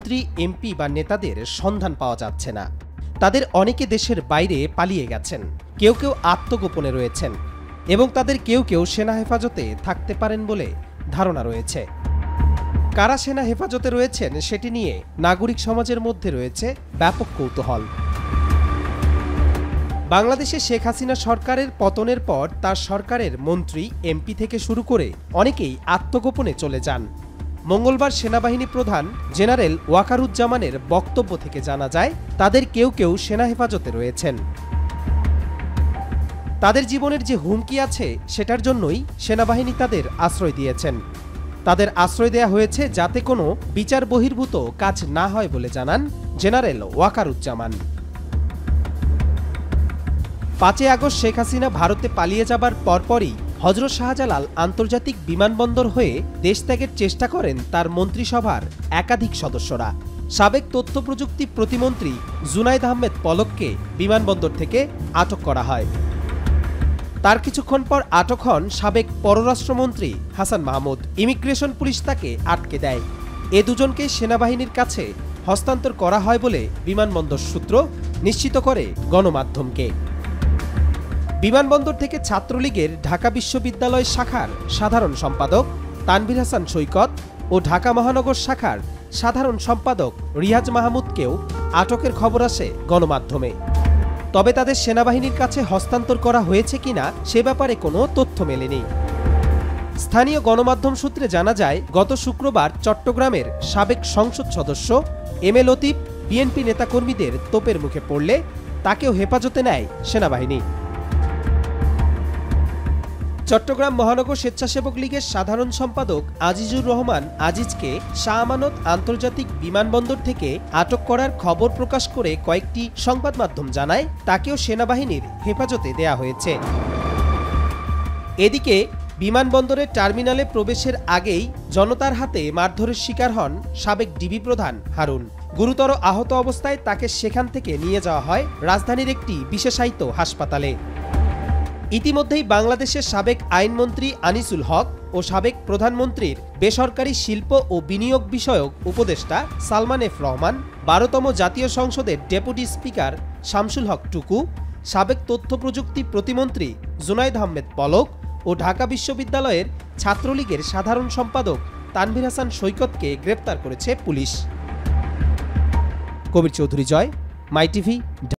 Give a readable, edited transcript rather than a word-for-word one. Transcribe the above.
মন্ত্রী, এমপি বা নেতাদের সন্ধান পাওয়া যাচ্ছে না। তাদের অনেকে দেশের বাইরে পালিয়ে গেছেন, কেউ কেউ আত্মগোপনে রয়েছেন এবং তাদের কেউ কেউ সেনা হেফাজতে থাকতে পারেন বলে ধারণা রয়েছে। কারা সেনা হেফাজতে রয়েছেন সেটি নিয়ে নাগরিক সমাজের মধ্যে রয়েছে ব্যাপক কৌতূহল। বাংলাদেশে শেখ হাসিনা সরকারের পতনের পর তার সরকারের মন্ত্রী, এমপি থেকে শুরু করে অনেকেই আত্মগোপনে চলে যান। মঙ্গলবার সেনাবাহিনী প্রধান জেনারেল ওয়াকারুজ্জামানের বক্তব্য থেকে জানা যায়, তাদের কেউ কেউ সেনা হেফাজতে রয়েছেন। তাদের জীবনের যে হুমকি আছে সেটার জন্যই সেনাবাহিনী তাদের আশ্রয় দিয়েছেন। তাদের আশ্রয় দেয়া হয়েছে যাতে কোনো বিচার বহির্ভূত কাজ না হয় বলে জানান জেনারেল ওয়াকারুজ্জামান। 5 আগস্ট শেখ হাসিনা ভারতে পালিয়ে যাবার পরপরই হযরত শাহজালাল আন্তর্জাতিক বিমানবন্দর হয়ে দেশ ত্যাগের চেষ্টা করেন তার মন্ত্রিসভার একাধিক সদস্যরা। সাবেক তথ্য প্রযুক্তি প্রতিমন্ত্রী জুনাইদ আহমেদ পলককে বিমানবন্দর থেকে আটক করা হয়। তার কিছুক্ষণ পর আটক হন সাবেক পররাষ্ট্রমন্ত্রী হাসান মাহমুদ। ইমিগ্রেশন পুলিশ তাকে আটকে দেয়। এ দুজনকে সেনাবাহিনীর কাছে হস্তান্তর করা হয় বলে বিমানবন্দর সূত্র নিশ্চিত করে গণমাধ্যমকে। বিমানবন্দর থেকে ছাত্রলীগের ঢাকা বিশ্ববিদ্যালয় শাখার সাধারণ সম্পাদক তানভীর হাসান সৈকত ও ঢাকা মহানগর শাখার সাধারণ সম্পাদক রিয়াজ মাহমুদকেও আটকের খবর আসে গণমাধ্যমে। তবে তাদের সেনাবাহিনীর কাছে হস্তান্তর করা হয়েছে কিনা সে ব্যাপারে কোনো তথ্য মেলেনি। স্থানীয় গণমাধ্যম সূত্রে জানা যায়, গত শুক্রবার চট্টগ্রামের সাবেক সংসদ সদস্য এম এ লতিফ বিএনপি নেতাকর্মীদের তোপের মুখে পড়লে তাকেও হেফাজতে নেয় সেনাবাহিনী। চট্টগ্রাম মহানগর স্বেচ্ছাসেবক লীগের সাধারণ সম্পাদক আজিজুর রহমান আজিজকে শাহ আমানত আন্তর্জাতিক বিমানবন্দর থেকে আটক করার খবর প্রকাশ করে কয়েকটি সংবাদ মাধ্যম জানায় তাকেও সেনাবাহিনীর হেফাজতে দেয়া হয়েছে। এদিকে বিমানবন্দরের টার্মিনালে প্রবেশের আগেই জনতার হাতে মারধরের শিকার হন সাবেক ডিবি প্রধান হারুন। গুরুতর আহত অবস্থায় তাকে সেখান থেকে নিয়ে যাওয়া হয় রাজধানীর একটি বিশেষায়িত হাসপাতালে। ইতিমধ্যেই বাংলাদেশের সাবেক আইনমন্ত্রী আনিসুল হক ও সাবেক প্রধানমন্ত্রীর বেসরকারি শিল্প ও বিনিয়োগ বিষয়ক উপদেষ্টা সালমান এফ রহমান, 12তম জাতীয় সংসদের ডেপুটি স্পিকার শামসুল হক টুকু, সাবেক তথ্য প্রযুক্তি প্রতিমন্ত্রী জুনাইদ আহমেদ পলক ও ঢাকা বিশ্ববিদ্যালয়ের ছাত্রলীগের সাধারণ সম্পাদক তানভীর হাসান সৈকতকে গ্রেপ্তার করেছে পুলিশ। কবির চৌধুরী জয়, মাই টিভি।